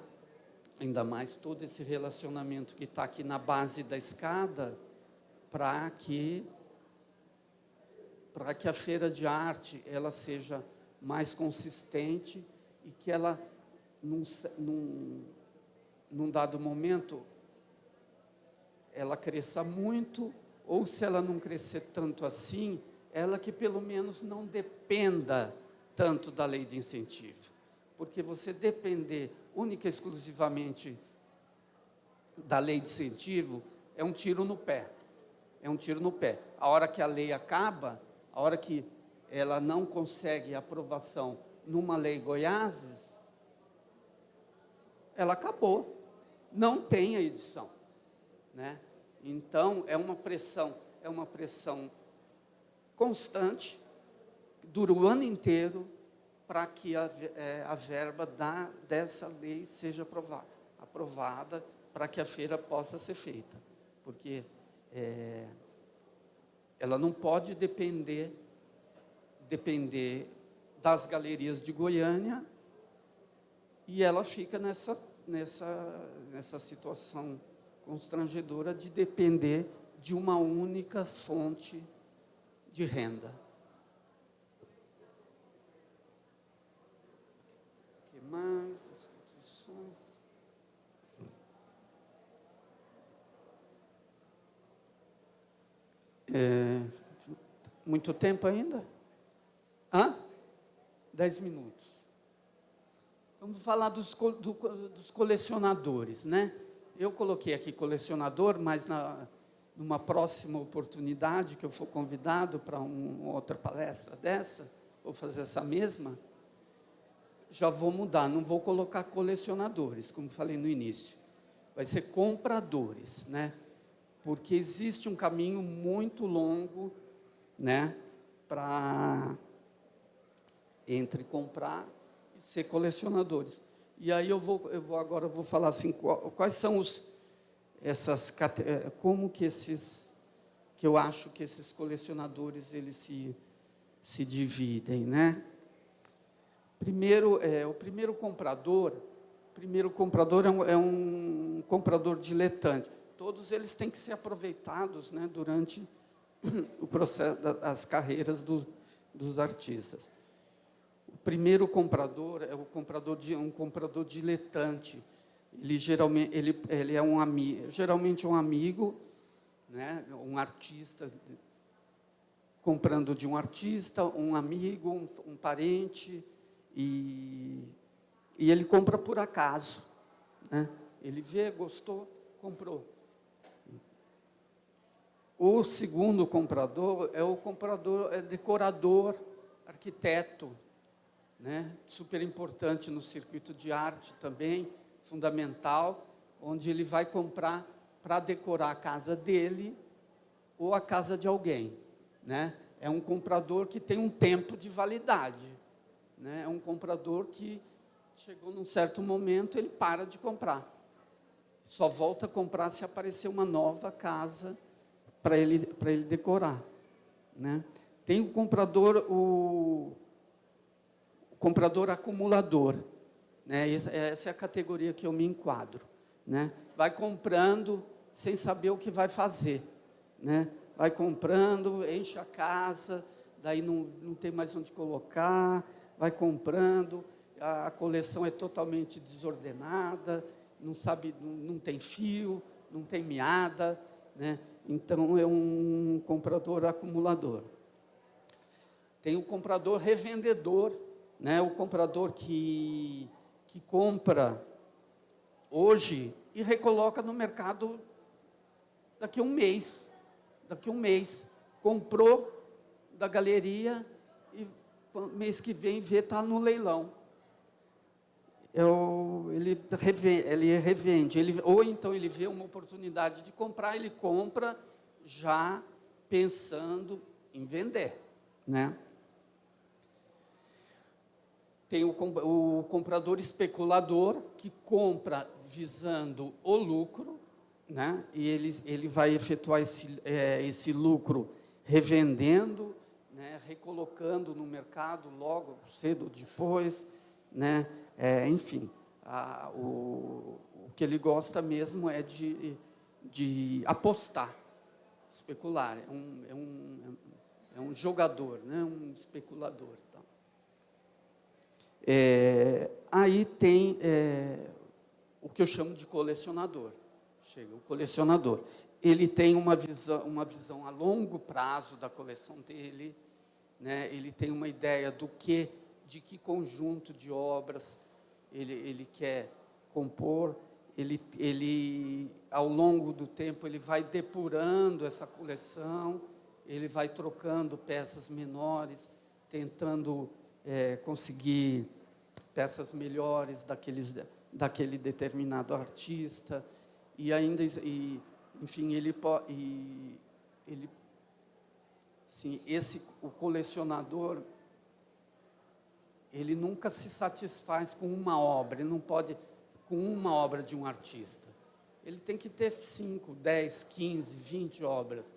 ainda mais todo esse relacionamento que está aqui na base da escada, para que a feira de arte ela seja mais consistente e que ela, num dado momento, ela cresça muito, ou se ela não crescer tanto assim, ela que pelo menos não dependa tanto da lei de incentivo. Porque você depender única e exclusivamente da lei de incentivo é um tiro no pé. É um tiro no pé. A hora que a lei acaba, a hora que ela não consegue aprovação numa lei Goiás, ela acabou. Não tem a edição, né? Então, é uma pressão constante, dura o ano inteiro, para que a verba dessa lei seja aprovada, para que a feira possa ser feita. Porque ela não pode depender das galerias de Goiânia, e ela fica nessa situação constrangedora de depender de uma única fonte de renda. mais, as instituições. Muito tempo ainda? 10 minutos. Vamos falar dos colecionadores, né? Eu coloquei aqui colecionador, mas numa próxima oportunidade que eu for convidado para uma outra palestra dessa, vou fazer essa mesma, já vou mudar, não vou colocar colecionadores, como falei no início. Vai ser compradores, né? Porque existe um caminho muito longo, né, entre comprar e ser colecionadores. E aí agora eu vou falar assim, quais são como que eu acho que esses colecionadores eles se dividem, né? Primeiro, o primeiro comprador é um comprador diletante. Todos eles têm que ser aproveitados, né, durante o processo das carreiras dos artistas. O primeiro comprador é um comprador diletante. Ele geralmente é geralmente um amigo, né, um artista comprando de um artista, um amigo, um parente, e ele compra por acaso, né? Ele vê, gostou, comprou. O segundo comprador é decorador, arquiteto, né? Super importante no circuito de arte também, fundamental, onde ele vai comprar para decorar a casa dele ou a casa de alguém, né? É um comprador que tem um tempo de validade, né? É um comprador que chegou num certo momento, ele para de comprar. Só volta a comprar se aparecer uma nova casa para ele decorar, né? Tem o comprador acumulador, né? Essa é a categoria que eu me enquadro, né? Vai comprando sem saber o que vai fazer, né? Vai comprando, enche a casa, daí não tem mais onde colocar, vai comprando, a coleção é totalmente desordenada, não sabe, não tem fio, não tem meada, né? Então, é um comprador acumulador. Tem o comprador revendedor, né? O comprador que compra hoje e recoloca no mercado daqui a um mês. Daqui a um mês. Comprou da galeria e mês que vem está no leilão. Ele revende, ou então ele vê uma oportunidade de comprar, ele compra já pensando em vender, né? Tem o comprador especulador, que compra visando o lucro, né? E ele vai efetuar esse lucro revendendo, né? Recolocando no mercado logo, cedo ou depois, né? Enfim, o que ele gosta mesmo é de apostar, especular. É um jogador, né? Um especulador. Tá? Aí tem o que eu chamo de colecionador. Chega o colecionador. Ele tem uma visão a longo prazo da coleção dele, né? Ele tem uma ideia de que conjunto de obras ele quer compor, ele, ao longo do tempo, ele vai depurando essa coleção, ele vai trocando peças menores, tentando conseguir peças melhores daquele determinado artista, e ainda, enfim, o colecionador, ele nunca se satisfaz com uma obra, ele não pode com uma obra de um artista. Ele tem que ter 5, 10, 15, 20 obras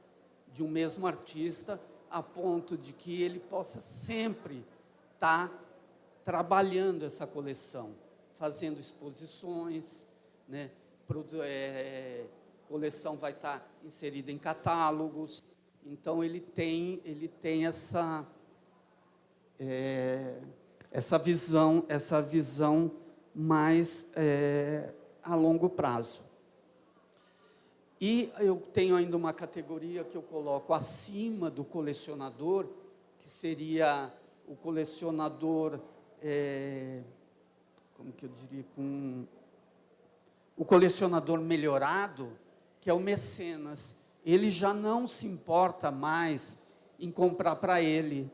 de um mesmo artista, a ponto de que ele possa sempre estar trabalhando essa coleção, fazendo exposições, né? Coleção vai estar inserida em catálogos. Então, ele tem essa visão mais a longo prazo. E eu tenho ainda uma categoria que eu coloco acima do colecionador, que seria o colecionador, como que eu diria, o colecionador melhorado, que é o mecenas. Ele já não se importa mais em comprar para ele,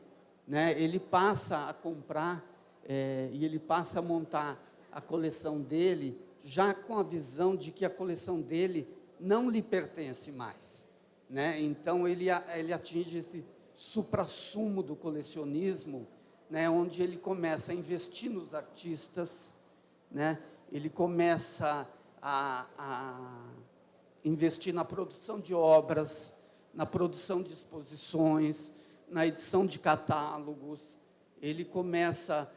né? Ele passa a comprar e ele passa a montar a coleção dele já com a visão de que a coleção dele não lhe pertence mais, né? Então ele atinge esse suprassumo do colecionismo, né? Onde ele começa a investir nos artistas, né? Ele começa a investir na produção de obras, na produção de exposições, na edição de catálogos. Ele começa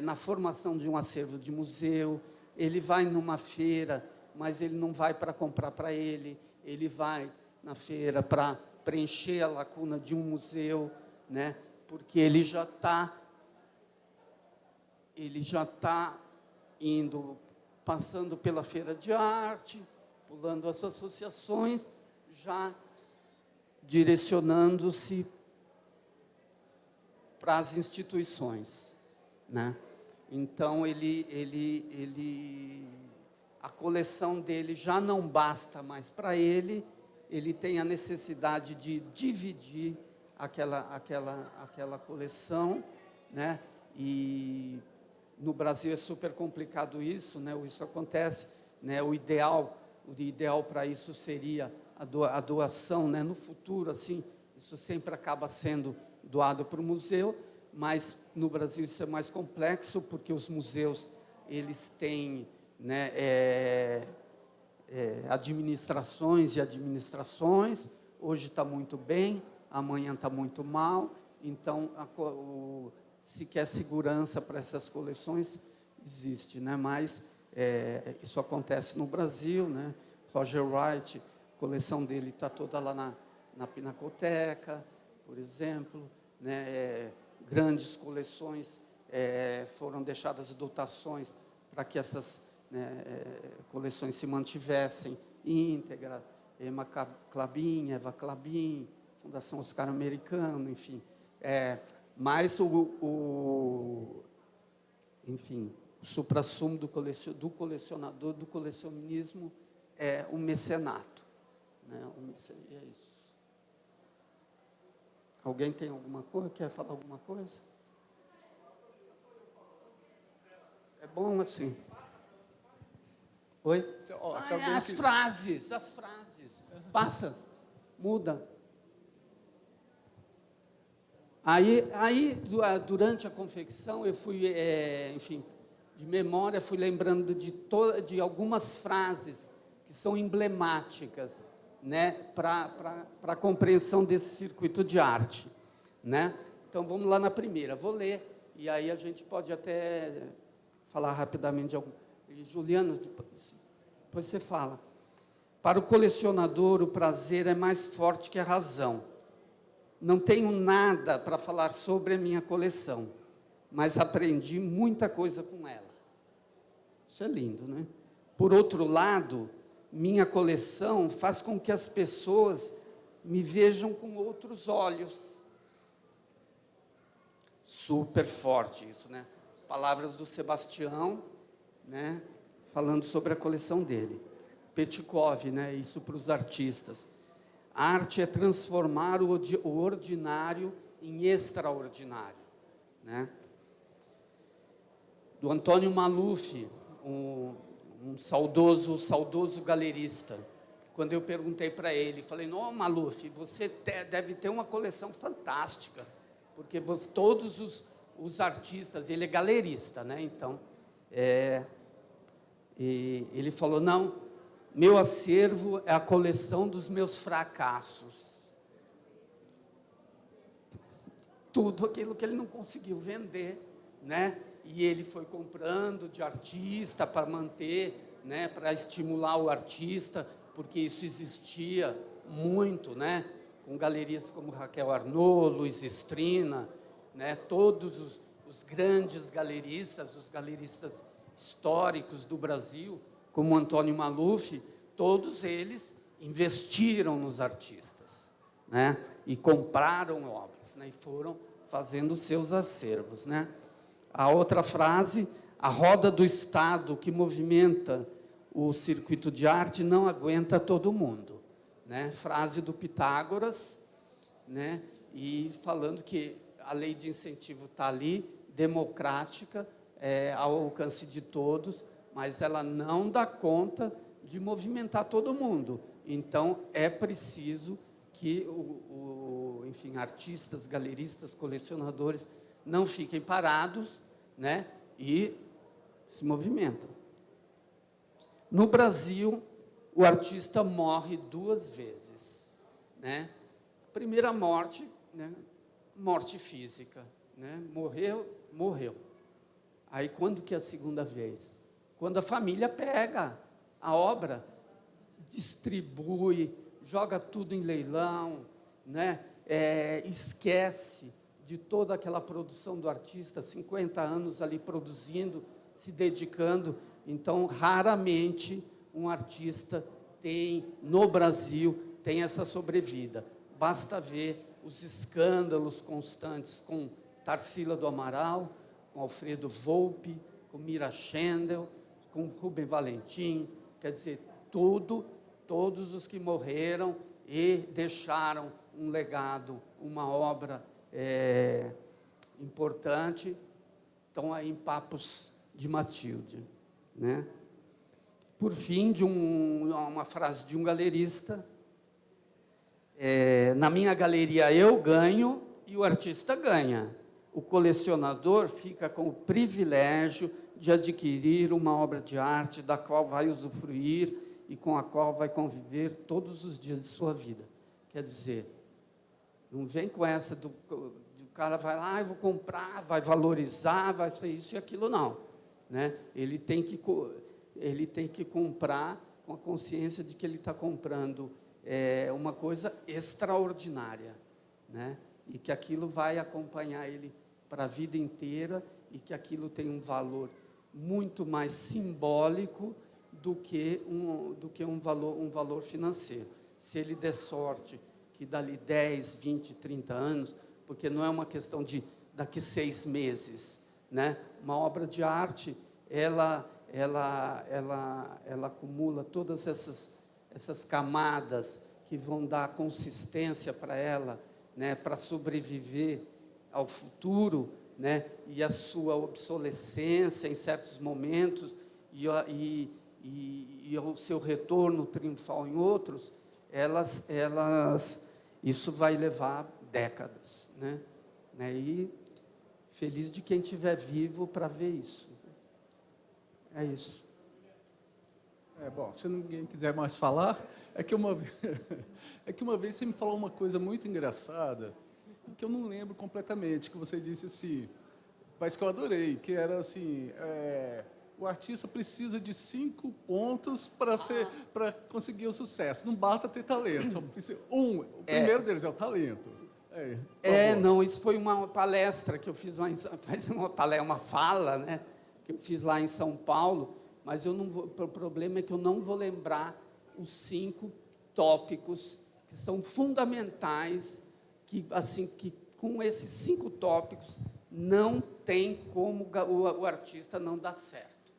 na formação de um acervo de museu. Ele vai numa feira, mas ele não vai para comprar para ele, ele vai na feira para preencher a lacuna de um museu, né? Porque ele já está indo, passando pela feira de arte, pulando as associações, já direcionando-se para as instituições, né? Então a coleção dele já não basta mais para ele, ele tem a necessidade de dividir aquela coleção, né? E no Brasil é super complicado isso, né? Isso acontece, né? O ideal para isso seria a doação, né? No futuro, assim, isso sempre acaba sendo doado para o museu, mas no Brasil isso é mais complexo, porque os museus, eles têm, né, administrações e administrações. Hoje está muito bem, amanhã está muito mal. Então, se quer segurança para essas coleções, existe, né? Mas isso acontece no Brasil, né? Roger Wright, a coleção dele está toda lá na Pinacoteca, por exemplo, né? Grandes coleções foram deixadas dotações para que essas, né, coleções se mantivessem íntegra. Emma Klabin, Eva Klabin, Fundação Oscar Americano, enfim. Mas enfim, o suprassumo do colecionador, do colecionismo, é o mecenato, né? É isso. Alguém tem alguma coisa? Quer falar alguma coisa? É bom assim. Oi? As frases. Passa, muda. Aí, durante a confecção, eu fui, enfim, de memória, fui lembrando de algumas frases que são emblemáticas, né, para a compreensão desse circuito de arte, né? Então, vamos lá na primeira. Vou ler, e aí a gente pode até falar rapidamente de algum. E, Juliano, depois você fala. Para o colecionador, o prazer é mais forte que a razão. Não tenho nada para falar sobre a minha coleção, mas aprendi muita coisa com ela. Isso é lindo, né? Por outro lado, minha coleção faz com que as pessoas me vejam com outros olhos. Super forte isso, né? Palavras do Sebastião, né? Falando sobre a coleção dele. Petkov, né? Isso para os artistas. A arte é transformar o ordinário em extraordinário, né? Do Antônio Maluf, um saudoso galerista. Quando eu perguntei para ele, falei: "Não, Maluf, você deve ter uma coleção fantástica, porque todos os artistas..." Ele é galerista, né? Então, e ele falou: "Não, meu acervo é a coleção dos meus fracassos." Tudo aquilo que ele não conseguiu vender, né? E ele foi comprando de artista para manter, né? Para estimular o artista, porque isso existia muito, né? Com galerias como Raquel Arnaud, Luiz Estrina, né? Todos os grandes galeristas, os galeristas históricos do Brasil, como Antônio Maluf, todos eles investiram nos artistas, né? E compraram obras, né? E foram fazendo seus acervos, né? A outra frase, a roda do Estado que movimenta o circuito de arte não aguenta todo mundo, né? Frase do Pitágoras, né? E falando que a lei de incentivo está ali, democrática, ao alcance de todos, mas ela não dá conta de movimentar todo mundo. Então, é preciso que, enfim, artistas, galeristas, colecionadores não fiquem parados, né, e se movimentam. No Brasil, o artista morre 2 vezes, né? Primeira morte, né, morte física, né? Morreu. Aí, quando que é a segunda vez? Quando a família pega a obra, distribui, joga tudo em leilão, né? Esquece de toda aquela produção do artista, 50 anos ali produzindo, se dedicando. Então, raramente um artista no Brasil, tem essa sobrevida. Basta ver os escândalos constantes com Tarsila do Amaral, com Alfredo Volpi, com Mira Schendel, com Rubem Valentim, quer dizer, todos os que morreram e deixaram um legado, uma obra importante, estão aí em Papos de Matilde, né? Por fim, uma frase de um galerista, na minha galeria eu ganho e o artista ganha. O colecionador fica com o privilégio de adquirir uma obra de arte da qual vai usufruir e com a qual vai conviver todos os dias de sua vida. Quer dizer, não vem com essa do cara vai lá, eu vou comprar, vai valorizar, vai ser isso e aquilo, não, né? Ele tem que comprar com a consciência de que ele está comprando uma coisa extraordinária, né? E que aquilo vai acompanhar ele para a vida inteira e que aquilo tem um valor muito mais simbólico do que um valor financeiro. Se ele der sorte que dali 10, 20, 30 anos, porque não é uma questão de daqui 6 meses, né? Uma obra de arte, ela acumula todas essas camadas que vão dar consistência para ela, né, para sobreviver ao futuro, né, e a sua obsolescência em certos momentos e o seu retorno triunfal em outros, isso vai levar décadas, né? E feliz de quem estiver vivo para ver isso. É isso. Bom, se ninguém quiser mais falar, é que uma vez você me falou uma coisa muito engraçada, que eu não lembro completamente, que você disse assim, mas que eu adorei, que era assim, o artista precisa de 5 pontos para conseguir o sucesso. Não basta ter talento, só precisa o primeiro deles é o talento. Não, isso foi uma palestra que eu fiz lá uma fala, né, que eu fiz lá em São Paulo, mas o problema é que eu não vou lembrar os 5 tópicos que são fundamentais, que com esses 5 tópicos não tem como o artista não dar certo.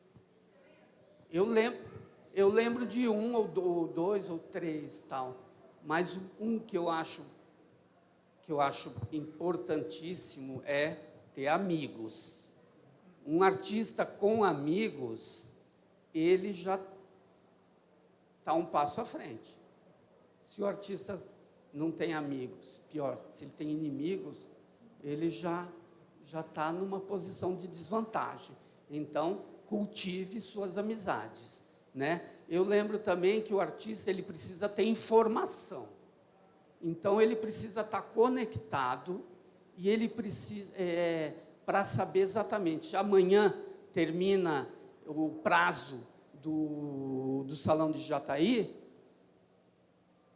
Eu lembro de 1 ou 2 ou 3 tal, mas um que eu acho importantíssimo é ter amigos. Um artista com amigos, ele já está um passo à frente. Se o artista não tem amigos, pior, se ele tem inimigos, ele já está numa posição de desvantagem. Então, cultive suas amizades, né? Eu lembro também que o artista ele precisa ter informação. Então, ele precisa estar conectado e ele precisa, para saber exatamente, amanhã termina o prazo do Salão de Jataí,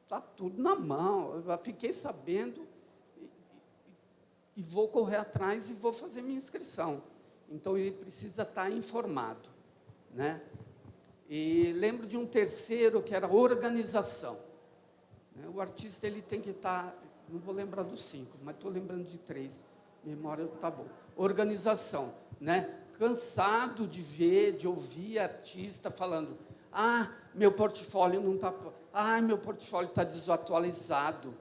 está tudo na mão, eu fiquei sabendo e vou correr atrás e vou fazer minha inscrição. Então, ele precisa estar informado. né? E lembro de um terceiro, que era organização. Né? O artista ele tem que estar, não vou lembrar dos 5, mas estou lembrando de 3, memória está boa. Organização, né? Cansado de ver, de ouvir artista falando, meu portfólio não está, meu portfólio está desatualizado,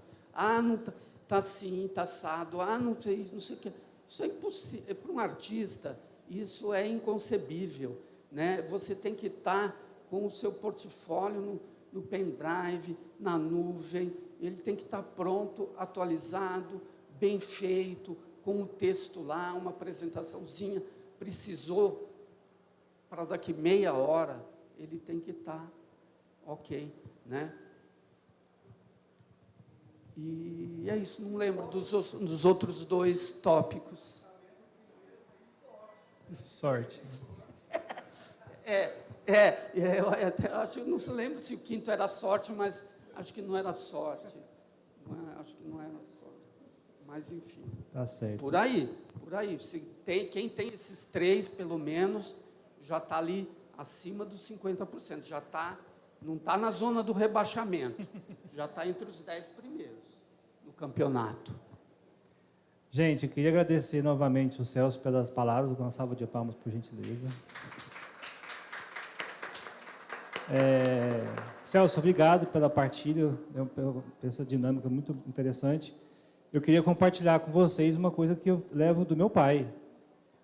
não está assim, está assado, não sei o que. Isso é impossível, para um artista, isso é inconcebível, né? Você tem que estar com o seu portfólio no pendrive, na nuvem, ele tem que estar pronto, atualizado, bem feito, com o texto lá, uma apresentaçãozinha, precisou, para daqui meia hora, ele tem que estar ok, né? E é isso, não lembro dos outros 2 tópicos. Sorte. Eu até acho, eu não se lembro se o 5º era sorte, mas acho que não era sorte. Acho que não era sorte. Mas, enfim. Tá certo. Por aí. Quem tem esses 3, pelo menos, já está ali acima dos 50%. Já não está na zona do rebaixamento. Já está entre os 10 primeiros no campeonato. Gente, eu queria agradecer novamente o Celso pelas palavras, uma salva de palmas, por gentileza. Celso, obrigado pela partilha, essa dinâmica muito interessante. Eu queria compartilhar com vocês uma coisa que eu levo do meu pai,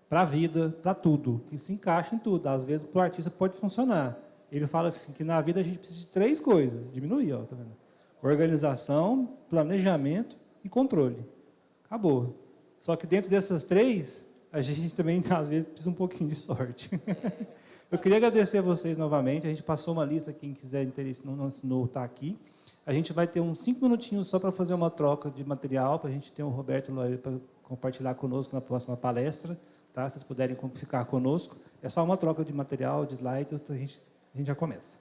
para a vida, para tudo, que se encaixa em tudo. Às vezes, para o artista pode funcionar. Ele fala assim, que na vida a gente precisa de 3 coisas, diminuir, tá vendo? Organização, planejamento e controle. Acabou. Só que dentro dessas 3, a gente também, às vezes, precisa um pouquinho de sorte. Eu queria agradecer a vocês novamente. A gente passou uma lista, quem quiser interesse, não assinou, está aqui. A gente vai ter uns 5 minutinhos só para fazer uma troca de material, para a gente ter o Roberto lá para compartilhar conosco na próxima palestra. Tá? Se vocês puderem ficar conosco. É só uma troca de material, de slides, a gente já começa.